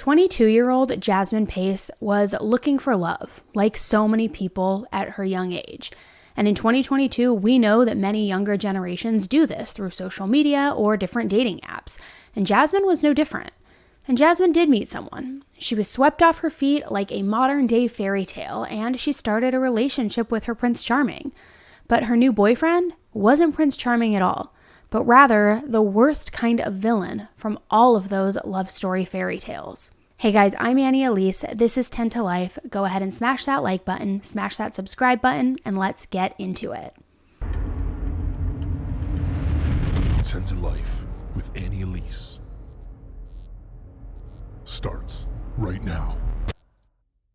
22-year-old Jasmine Pace was looking for love, like so many people at her young age. And in 2022, we know that many younger generations do this through social media or different dating apps. And Jasmine was no different. And Jasmine did meet someone. She was swept off her feet like a modern-day fairy tale, and she started a relationship with her Prince Charming. But her new boyfriend wasn't Prince Charming at all, but rather the worst kind of villain from all of those love story fairy tales. Hey guys, I'm Elise. This is 10 to Life. Go ahead and smash that like button, smash that subscribe button, and let's get into it. 10 to Life with Elise starts right now.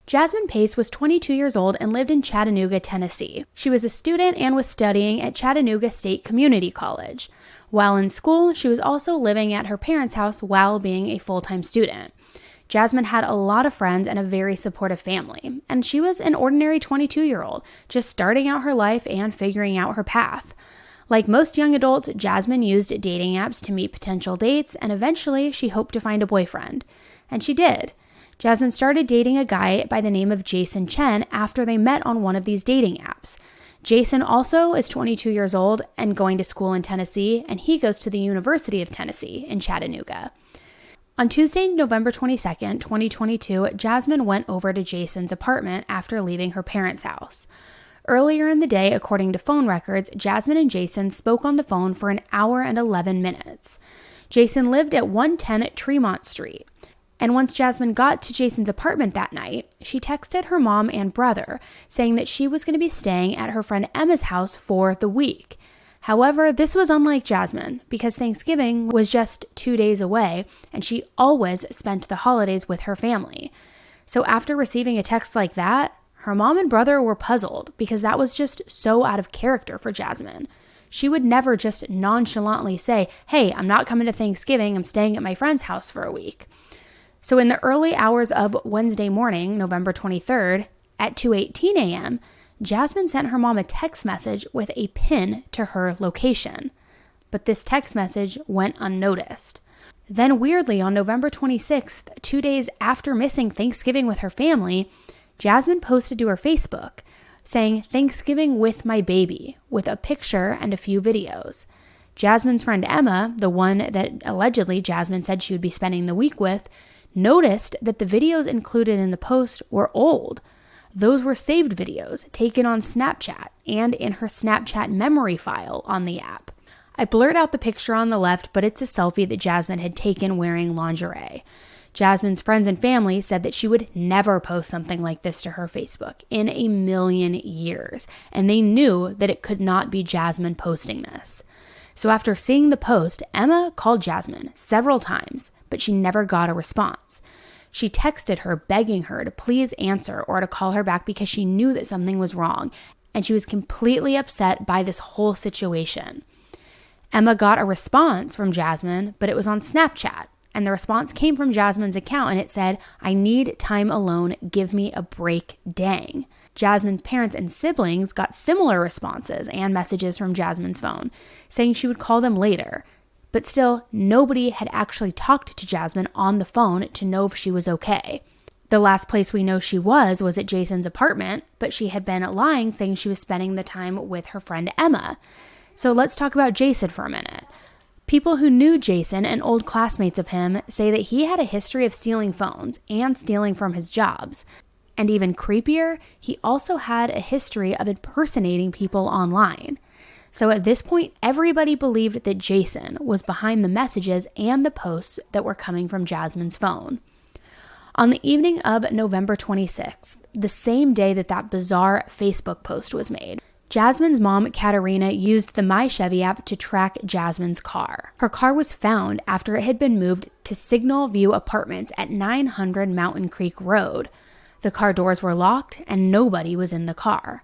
Jasmine Pace was 22 years old and lived in Chattanooga, Tennessee. She was a student and was studying at Chattanooga State Community College. While in school, she was also living at her parents' house while being a full-time student. Jasmine had a lot of friends and a very supportive family, and she was an ordinary 22-year-old, just starting out her life and figuring out her path. Like most young adults, Jasmine used dating apps to meet potential dates, and eventually she hoped to find a boyfriend. And she did. Jasmine started dating a guy by the name of Chen after they met on one of these dating apps. Jason also is 22 years old and going to school in Tennessee, and he goes to the University of Tennessee in Chattanooga. On Tuesday, November 22nd, 2022, Jasmine went over to Jason's apartment after leaving her parents' house. Earlier in the day, according to phone records, Jasmine and Jason spoke on the phone for an hour and 11 minutes. Jason lived at 110 Tremont Street. And once Jasmine got to Jason's apartment that night, she texted her mom and brother, saying that she was going to be staying at her friend Emma's house for the week. However, this was unlike Jasmine, because Thanksgiving was just 2 days away, and she always spent the holidays with her family. So after receiving a text like that, her mom and brother were puzzled, because that was just so out of character for Jasmine. She would never just nonchalantly say, "Hey, I'm not coming to Thanksgiving, I'm staying at my friend's house for a week." So in the early hours of Wednesday morning, November 23rd, at 2:18 a.m., Jasmine sent her mom a text message with a pin to her location. But this text message went unnoticed. Then weirdly, on November 26th, 2 days after missing Thanksgiving with her family, Jasmine posted to her Facebook saying, "Thanksgiving with my baby," with a picture and a few videos. Jasmine's friend Emma, the one that allegedly Jasmine said she would be spending the week with, noticed that the videos included in the post were old. Those were saved videos taken on Snapchat and in her Snapchat memory file on the app. I blurred out the picture on the left, but it's a selfie that Jasmine had taken wearing lingerie. Jasmine's friends and family said that she would never post something like this to her Facebook in a million years, and they knew that it could not be Jasmine posting this. So after seeing the post, Emma called Jasmine several times, but she never got a response. She texted her begging her to please answer or to call her back because she knew that something was wrong, and she was completely upset by this whole situation. Emma got a response from Jasmine, but it was on Snapchat, and the response came from Jasmine's account, and it said, "I need time alone, give me a break, dang." Jasmine's parents and siblings got similar responses and messages from Jasmine's phone, saying she would call them later. But still, nobody had actually talked to Jasmine on the phone to know if she was okay. The last place we know she was at Jason's apartment, but she had been lying, saying she was spending the time with her friend Emma. So let's talk about Jason for a minute. People who knew Jason and old classmates of him say that he had a history of stealing phones and stealing from his jobs. And even creepier, he also had a history of impersonating people online. So at this point, everybody believed that Jason was behind the messages and the posts that were coming from Jasmine's phone. On the evening of November 26th, the same day that bizarre Facebook post was made, Jasmine's mom, Katerina, used the My Chevy app to track Jasmine's car. Her car was found after it had been moved to Signal View Apartments at 900 Mountain Creek Road. The car doors were locked and nobody was in the car.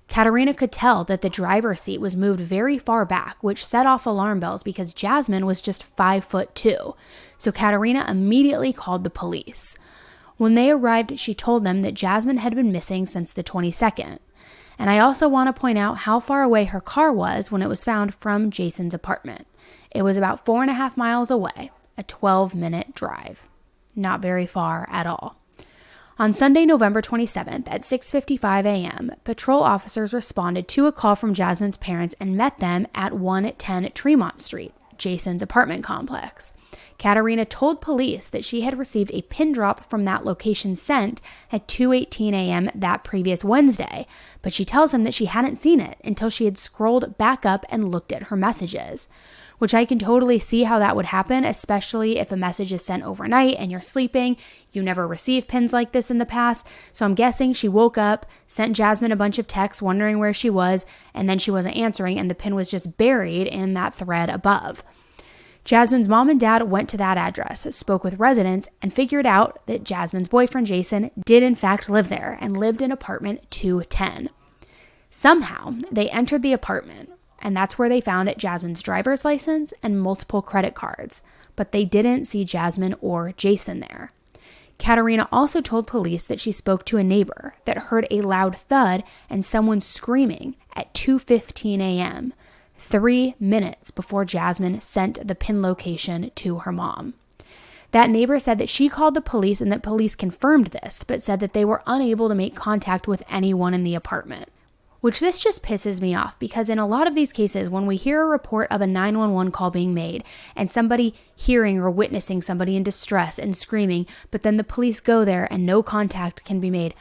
Katerina could tell that the driver's seat was moved very far back, which set off alarm bells because Jasmine was just 5'2". So Katerina immediately called the police. When they arrived, she told them that Jasmine had been missing since the 22nd. And I also want to point out how far away her car was when it was found from Jason's apartment. It was about 4.5 miles away, a 12-minute drive. Not very far at all. On Sunday, November 27th at 6:55 a.m., patrol officers responded to a call from Jasmine's parents and met them at 110 Tremont Street, Jason's apartment complex. Katerina told police that she had received a pin drop from that location sent at 2:18 a.m. that previous Wednesday, but she tells him that she hadn't seen it until she had scrolled back up and looked at her messages, which I can totally see how that would happen, especially if a message is sent overnight and you're sleeping. You never received pins like this in the past, so I'm guessing she woke up, sent Jasmine a bunch of texts wondering where she was, and then she wasn't answering and the pin was just buried in that thread above. Jasmine's mom and dad went to that address, spoke with residents, and figured out that Jasmine's boyfriend Jason did in fact live there and lived in apartment 210. Somehow, they entered the apartment, and that's where they found Jasmine's driver's license and multiple credit cards, but they didn't see Jasmine or Jason there. Katerina also told police that she spoke to a neighbor that heard a loud thud and someone screaming at 2:15 a.m., 3 minutes before Jasmine sent the pin location to her mom. That neighbor said that she called the police and that police confirmed this, but said that they were unable to make contact with anyone in the apartment. Which this just pisses me off, because in a lot of these cases, when we hear a report of a 911 call being made and somebody hearing or witnessing somebody in distress and screaming, but then the police go there and no contact can be made,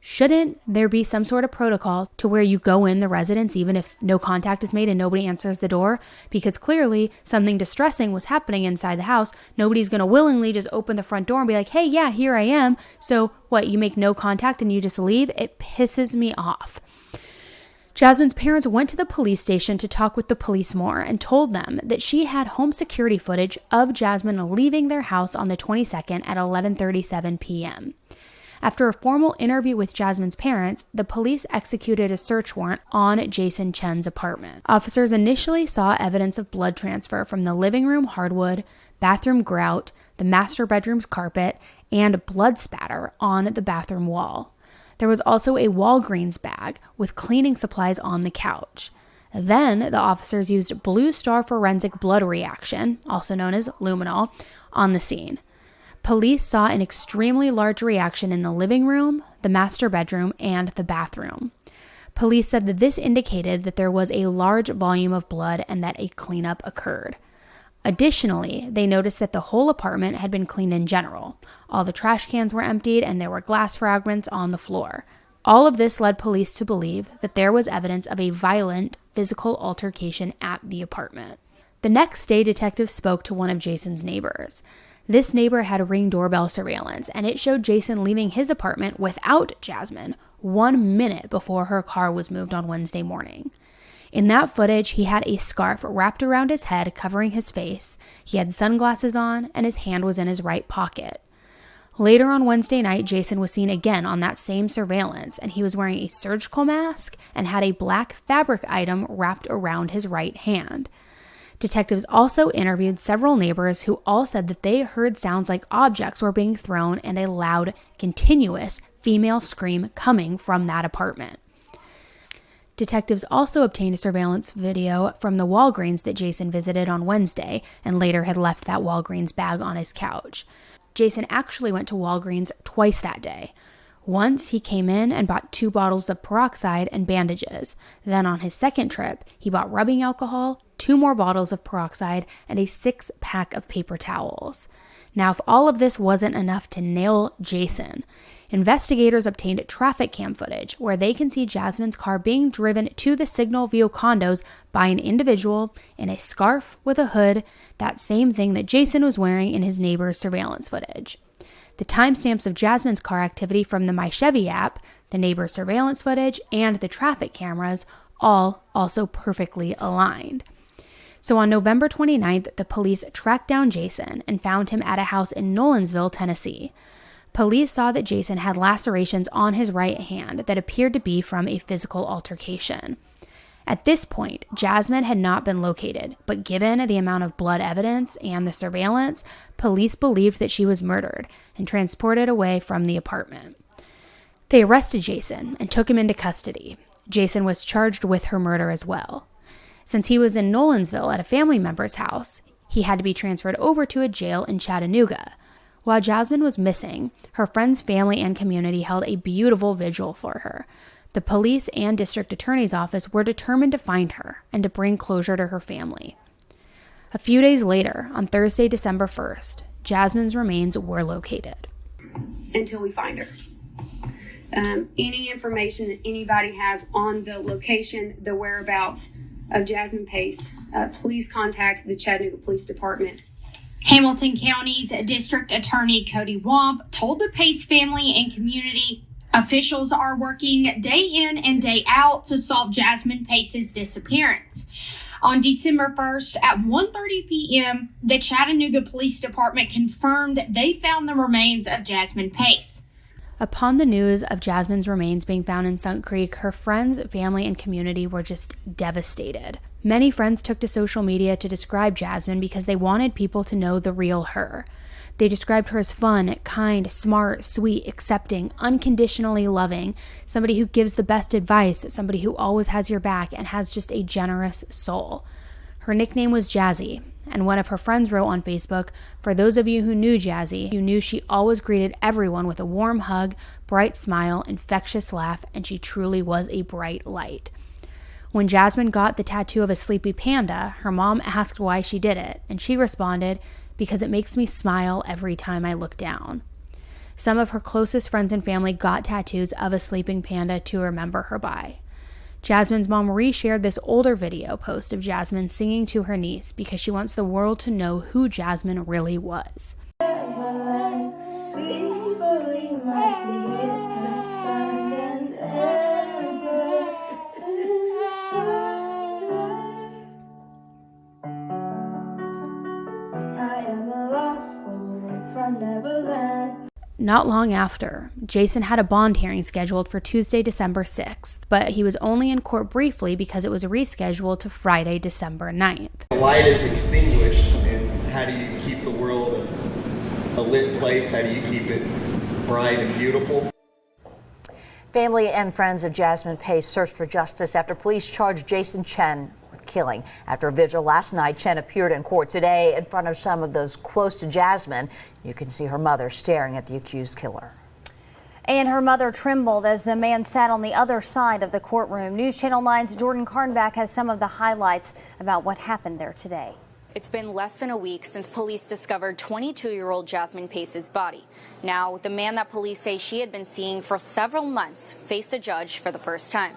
shouldn't there be some sort of protocol to where you go in the residence even if no contact is made and nobody answers the door? Because clearly something distressing was happening inside the house. Nobody's going to willingly just open the front door and be like, hey, yeah, here I am. So what, you make no contact and you just leave? It pisses me off. Jasmine's parents went to the police station to talk with the police more and told them that she had home security footage of Jasmine leaving their house on the 22nd at 11:37 p.m. After a formal interview with Jasmine's parents, the police executed a search warrant on Jason Chen's apartment. Officers initially saw evidence of blood transfer from the living room hardwood, bathroom grout, the master bedroom's carpet, and blood spatter on the bathroom wall. There was also a Walgreens bag with cleaning supplies on the couch. Then the officers used Blue Star forensic blood reaction, also known as luminol, on the scene. Police saw an extremely large reaction in the living room, the master bedroom, and the bathroom. Police said that this indicated that there was a large volume of blood and that a cleanup occurred. Additionally, they noticed that the whole apartment had been cleaned in general. All the trash cans were emptied and there were glass fragments on the floor. All of this led police to believe that there was evidence of a violent physical altercation at the apartment. The next day, detectives spoke to one of Jason's neighbors. This neighbor had Ring doorbell surveillance, and it showed Jason leaving his apartment without Jasmine 1 minute before her car was moved on Wednesday morning. In that footage, he had a scarf wrapped around his head, covering his face. He had sunglasses on, and his hand was in his right pocket. Later on Wednesday night, Jason was seen again on that same surveillance, and he was wearing a surgical mask and had a black fabric item wrapped around his right hand. Detectives also interviewed several neighbors who all said that they heard sounds like objects were being thrown and a loud, continuous female scream coming from that apartment. Detectives also obtained surveillance video from the Walgreens that Jason visited on Wednesday and later had left that Walgreens bag on his couch. Jason actually went to Walgreens twice that day. Once, he came in and bought 2 bottles of peroxide and bandages. Then on his second trip, he bought rubbing alcohol, 2 more bottles of peroxide, and a 6-pack of paper towels. Now, if all of this wasn't enough to nail Jason, investigators obtained traffic cam footage where they can see Jasmine's car being driven to the Signal View condos by an individual in a scarf with a hood, that same thing that Jason was wearing in his neighbor's surveillance footage. The timestamps of Jasmine's car activity from the My Chevy app, the neighbor's surveillance footage, and the traffic cameras all also perfectly aligned. So on November 29th, the police tracked down Jason and found him at a house in Nolensville, Tennessee. Police saw that Jason had lacerations on his right hand that appeared to be from a physical altercation. At this point, Jasmine had not been located, but given the amount of blood evidence and the surveillance, police believed that she was murdered and transported away from the apartment. They arrested Jason and took him into custody. Jason was charged with her murder as well. Since he was in Nolensville at a family member's house, he had to be transferred over to a jail in Chattanooga. While Jasmine was missing, her friends, family, and community held a beautiful vigil for her. The police and district attorney's office were determined to find her and to bring closure to her family. A few days later, on Thursday, December 1st, Jasmine's remains were located. Until we find her. Any information that anybody has on the location, the whereabouts of Jasmine Pace, please contact the Chattanooga Police Department. Hamilton County's District Attorney Cody Womp told the Pace family and community officials are working day in and day out to solve Jasmine Pace's disappearance. On December 1st at 1:30 p.m., the Chattanooga Police Department confirmed they found the remains of Jasmine Pace. Upon the news of Jasmine's remains being found in Sunk Creek, her friends, family, and community were just devastated. Many friends took to social media to describe Jasmine because they wanted people to know the real her. They described her as fun, kind, smart, sweet, accepting, unconditionally loving, somebody who gives the best advice, somebody who always has your back and has just a generous soul. Her nickname was Jazzy, and one of her friends wrote on Facebook, "For those of you who knew Jazzy, you knew she always greeted everyone with a warm hug, bright smile, infectious laugh, and she truly was a bright light." When Jasmine got the tattoo of a sleepy panda, her mom asked why she did it, and she responded, "Because it makes me smile every time I look down." Some of her closest friends and family got tattoos of a sleeping panda to remember her by. Jasmine's mom reshared this older video post of Jasmine singing to her niece because she wants the world to know who Jasmine really was. Not long after, Jason had a bond hearing scheduled for Tuesday, December 6th, but he was only in court briefly because it was rescheduled to Friday, December 9th. The light is extinguished, and how do you keep the world a lit place? How do you keep it bright and beautiful? Family and friends of Jasmine Pace searched for justice after police charged Jason Chen with killing. After a vigil last night, Chen appeared in court today in front of some of those close to Jasmine. You can see her mother staring at the accused killer. And her mother trembled as the man sat on the other side of the courtroom. News Channel 9's Jordan Karnback has some of the highlights about what happened there today. It's been less than a week since police discovered 22-year-old Jasmine Pace's body. Now, the man that police say she had been seeing for several months faced a judge for the first time.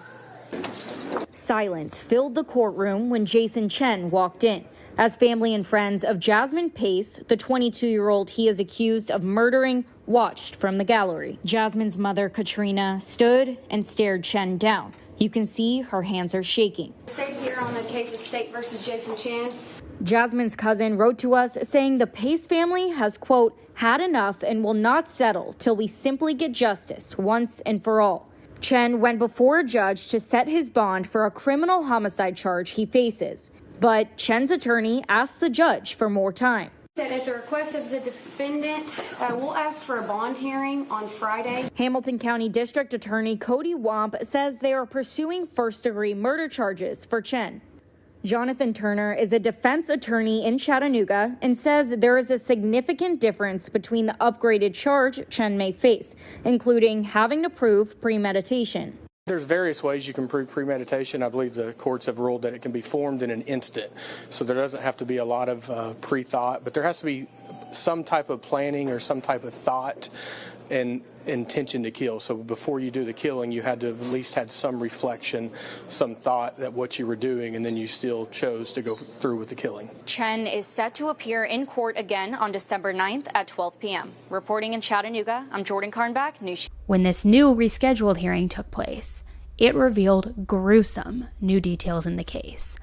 Silence filled the courtroom when Jason Chen walked in, as family and friends of Jasmine Pace, the 22-year-old he is accused of murdering, watched from the gallery. Jasmine's mother, Katrina, stood and stared Chen down. You can see her hands are shaking. State's here on the case of State versus Jason Chen. Jasmine's cousin wrote to us saying the Pace family has, quote, had enough and will not settle till we simply get justice once and for all. Chen went before a judge to set his bond for a criminal homicide charge he faces. But Chen's attorney asked the judge for more time. That at the request of the defendant, we'll ask for a bond hearing on Friday. Hamilton County District Attorney Cody Womp says they are pursuing first-degree murder charges for Chen. Jonathan Turner is a defense attorney in Chattanooga and says there is a significant difference between the upgraded charge Chen may face, including having to prove premeditation. There's various ways you can prove premeditation. I believe the courts have ruled that it can be formed in an instant. So there doesn't have to be a lot of pre-thought, but there has to be some type of planning or some type of thought and intention to kill. So before you do the killing, you had to have at least had some reflection, some thought that what you were doing, and then you still chose to go through with the killing. Chen is set to appear in court again on December 9th at 12 p.m. Reporting in Chattanooga, I'm Jordan Karnback, News. When this new rescheduled hearing took place, it revealed gruesome new details in the case.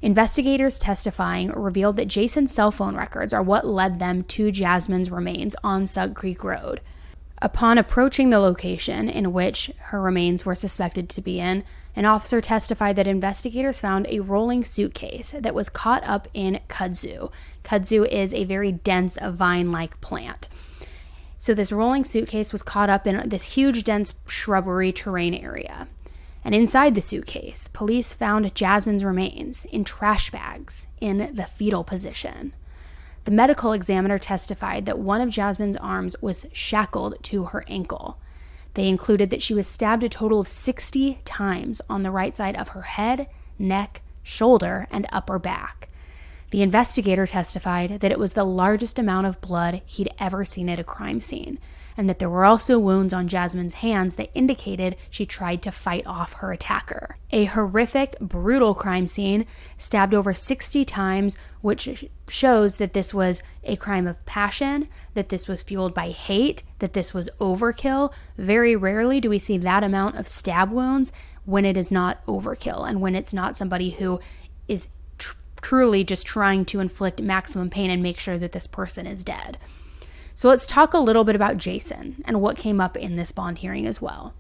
Investigators testifying revealed that Jason's cell phone records are what led them to Jasmine's remains on Sug Creek Road. Upon approaching the location in which her remains were suspected to be in, an officer testified that investigators found a rolling suitcase that was caught up in kudzu. Kudzu is a very dense vine-like plant. So this rolling suitcase was caught up in this huge, dense shrubbery terrain area. And inside the suitcase, police found Jasmine's remains in trash bags in the fetal position. The medical examiner testified that one of Jasmine's arms was shackled to her ankle. They included that she was stabbed a total of 60 times on the right side of her head, neck, shoulder, and upper back. The investigator testified that it was the largest amount of blood he'd ever seen at a crime scene, and that there were also wounds on Jasmine's hands that indicated she tried to fight off her attacker. A horrific, brutal crime scene, stabbed over 60 times, which shows that this was a crime of passion, that this was fueled by hate, that this was overkill. Very rarely do we see that amount of stab wounds when it is not overkill and when it's not somebody who is truly just trying to inflict maximum pain and make sure that this person is dead. So let's talk a little bit about Jason and what came up in this bond hearing as well.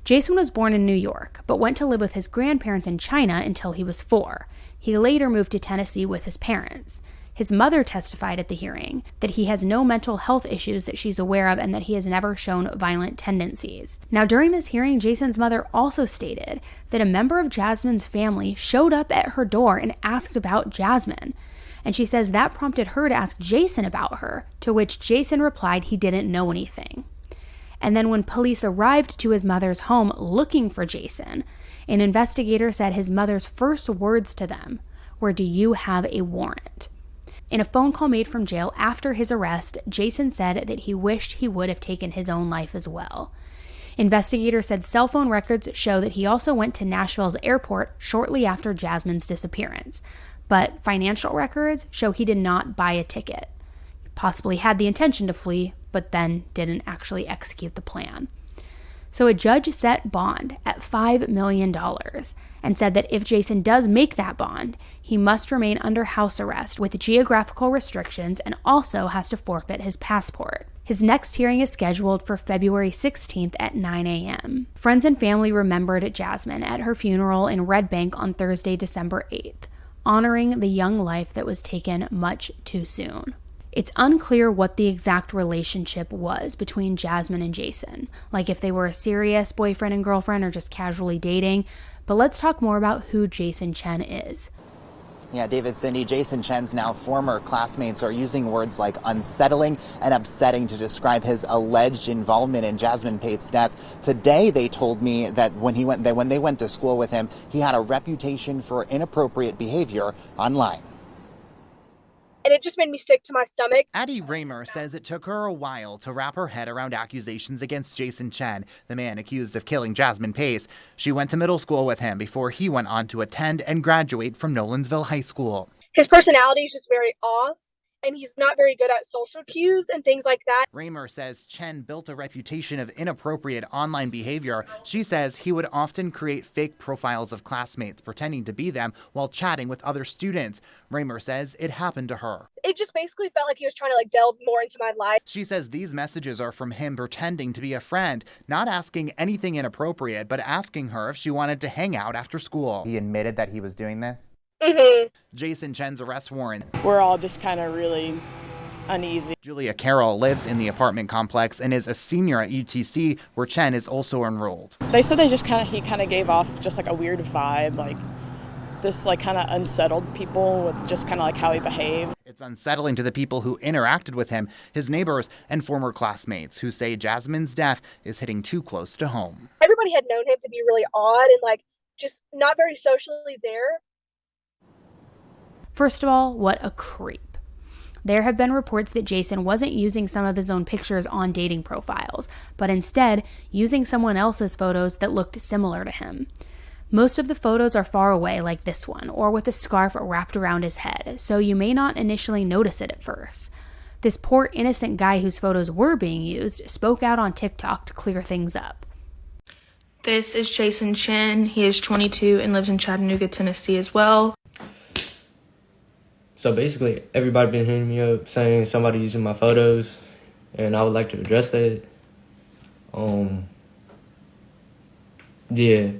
Jason was born in New York, but went to live with his grandparents in China until he was 4. He later moved to Tennessee with his parents. His mother testified at the hearing that he has no mental health issues that she's aware of and that he has never shown violent tendencies. Now, during this hearing, Jason's mother also stated that a member of Jasmine's family showed up at her door and asked about Jasmine. And she says that prompted her to ask Jason about her, to which Jason replied he didn't know anything. And then when police arrived to his mother's home looking for Jason, an investigator said his mother's first words to them were, "Do you have a warrant?" In a phone call made from jail after his arrest, Jason said that he wished he would have taken his own life as well. Investigators said cell phone records show that he also went to Nashville's airport shortly after Jasmine's disappearance, but financial records show he did not buy a ticket. He possibly had the intention to flee, but then didn't actually execute the plan. So a judge set bond at $5 million and said that if Jason does make that bond, he must remain under house arrest with geographical restrictions and also has to forfeit his passport. His next hearing is scheduled for February 16th at 9 a.m. Friends and family remembered Jasmine at her funeral in Red Bank on Thursday, December 8th, honoring the young life that was taken much too soon. It's unclear what the exact relationship was between Jasmine and Jason, like if they were a serious boyfriend and girlfriend or just casually dating, but let's talk more about who Jason Chen is. Yeah, David, Cindy, Jason Chen's now former classmates are using words like unsettling and upsetting to describe his alleged involvement in Jasmine Pace's death. Today, they told me that when they went to school with him, he had a reputation for inappropriate behavior online. And it just made me sick to my stomach. Addie Raymer says it took her a while to wrap her head around accusations against Jason Chen, the man accused of killing Jasmine Pace. She went to middle school with him before he went on to attend and graduate from Nolensville High School. His personality is just very off, and he's not very good at social cues and things like that. Raymer says Chen built a reputation of inappropriate online behavior. She says he would often create fake profiles of classmates, pretending to be them while chatting with other students. Raymer says it happened to her. It just basically felt like he was trying to delve more into my life. She says these messages are from him pretending to be a friend, not asking anything inappropriate, but asking her if she wanted to hang out after school. He admitted that he was doing this? Mm-hmm. Jason Chen's arrest warrant. We're all just kind of really uneasy. Julia Carroll lives in the apartment complex and is a senior at UTC, where Chen is also enrolled. They said he kind of gave off just like a weird vibe, like this kind of unsettled people with just kind of how he behaved. It's unsettling to the people who interacted with him, his neighbors and former classmates, who say Jasmine's death is hitting too close to home. Everybody had known him to be really odd and just not very socially there. First of all, what a creep. There have been reports that Jason wasn't using some of his own pictures on dating profiles, but instead using someone else's photos that looked similar to him. Most of the photos are far away, like this one, or with a scarf wrapped around his head, so you may not initially notice it at first. This poor innocent guy whose photos were being used spoke out on TikTok to clear things up. This is Jason Chen. He is 22 and lives in Chattanooga, Tennessee as well. So basically, everybody been hitting me up saying somebody using my photos, and I would like to address that. Yeah,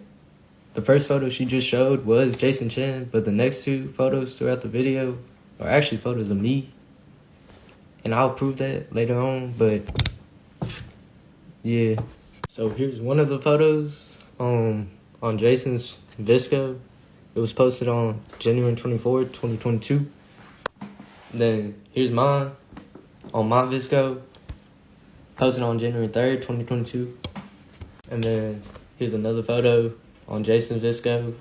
the first photo she just showed was Jason Chen, but the next two photos throughout the video are actually photos of me, and I'll prove that later on, but yeah. So here's one of the photos on Jason's Visco. It was posted on January 24th, 2022. Then here's mine on my Visco, posted on January 3rd, 2022. And then here's another photo on Jason's Visco,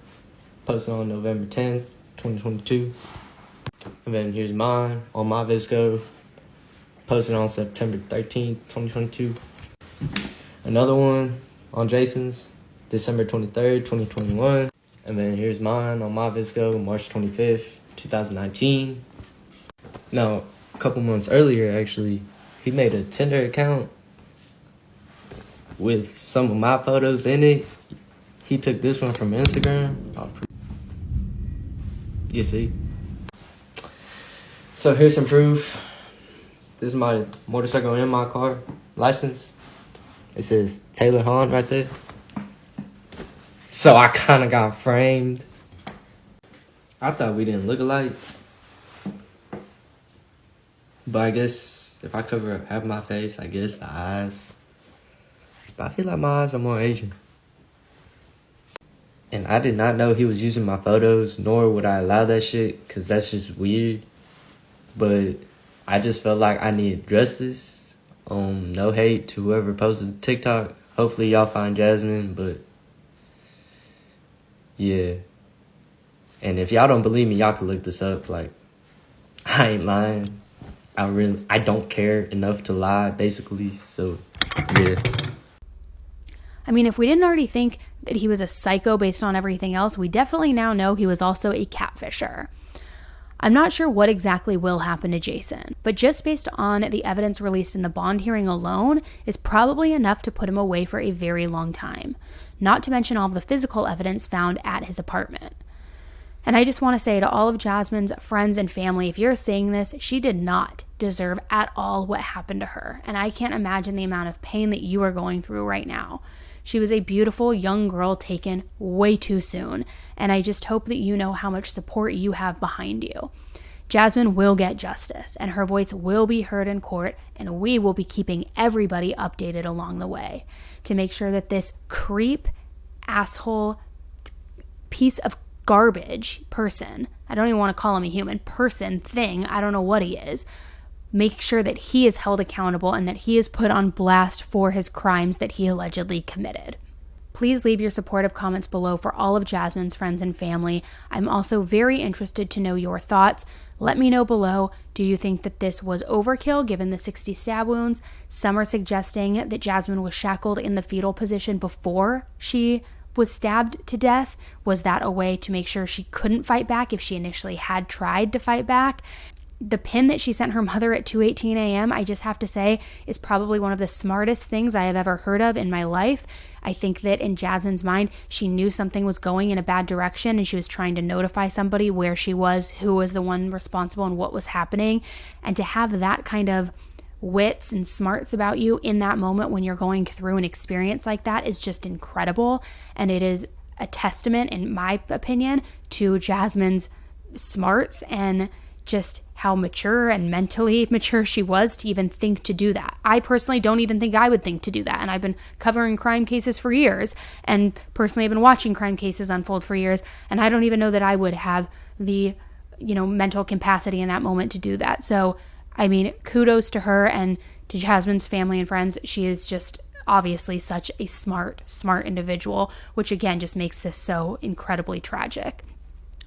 posted on November 10th, 2022. And then here's mine on my Visco, posted on September 13th, 2022. Another one on Jason's, December 23rd, 2021. And then here's mine on my Visco, March 25th, 2019. Now, a couple months earlier, actually, he made a Tinder account with some of my photos in it. He took this one from Instagram. You see? So here's some proof. This is my motorcycle and my car license. It says Taylor Hahn right there. So I kind of got framed. I thought we didn't look alike. But I guess if I cover up half my face, I guess the eyes. But I feel like my eyes are more Asian. And I did not know he was using my photos, nor would I allow that shit, because that's just weird. But I just felt like I needed justice. No hate to whoever posted TikTok. Hopefully y'all find Jasmine, but yeah. And if y'all don't believe me, y'all can look this up. Like, I ain't lying. I don't care enough to lie, basically. So, yeah. I mean, if we didn't already think that he was a psycho based on everything else, we definitely now know he was also a catfisher. I'm not sure what exactly will happen to Jason, but just based on the evidence released in the bond hearing alone is probably enough to put him away for a very long time, not to mention all of the physical evidence found at his apartment. And I just want to say to all of Jasmine's friends and family, if you're seeing this, she did not deserve at all what happened to her, and I can't imagine the amount of pain that you are going through right now. She was a beautiful young girl taken way too soon, and I just hope that you know how much support you have behind you. Jasmine will get justice, and her voice will be heard in court, and we will be keeping everybody updated along the way to make sure that this creep, asshole, piece of garbage person, I don't even want to call him a human, person, thing, I don't know what he is, make sure that he is held accountable and that he is put on blast for his crimes that he allegedly committed. Please leave your supportive comments below for all of Jasmine's friends and family. I'm also very interested to know your thoughts. Let me know below, do you think that this was overkill given the 60 stab wounds? Some are suggesting that Jasmine was shackled in the fetal position before she was stabbed to death. Was that a way to make sure she couldn't fight back if she initially had tried to fight back? The pin that she sent her mother at 2:18 a.m., I just have to say, is probably one of the smartest things I have ever heard of in my life. I think that in Jasmine's mind, she knew something was going in a bad direction and she was trying to notify somebody where she was, who was the one responsible, and what was happening. And to have that kind of wits and smarts about you in that moment when you're going through an experience like that is just incredible. And it is a testament, in my opinion, to Jasmine's smarts and just how mature and mentally mature she was to even think to do that. I personally don't even think I would think to do that. And I've been covering crime cases for years, and personally I've been watching crime cases unfold for years, and I don't even know that I would have the, mental capacity in that moment to do that. So, I mean, kudos to her and to Jasmine's family and friends. She is just obviously such a smart individual, which again just makes this so incredibly tragic.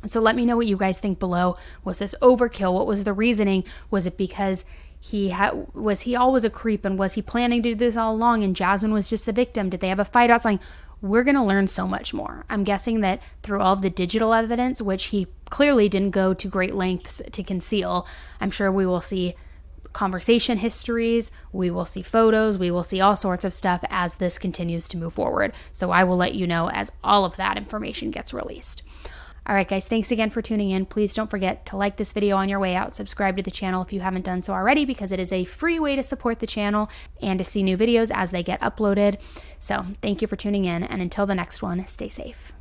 So let me know what you guys think below. Was this overkill? What was the reasoning? Was it because was he always a creep, and was he planning to do this all along and Jasmine was just the victim? Did they have a fight out? Something? We're going to learn so much more. I'm guessing that through all of the digital evidence, which he clearly didn't go to great lengths to conceal, I'm sure we will see conversation histories, we will see photos, we will see all sorts of stuff as this continues to move forward. So I will let you know as all of that information gets released. All right, guys, thanks again for tuning in. Please don't forget to like this video on your way out. Subscribe to the channel if you haven't done so already, because it is a free way to support the channel and to see new videos as they get uploaded. So thank you for tuning in, and until the next one, stay safe.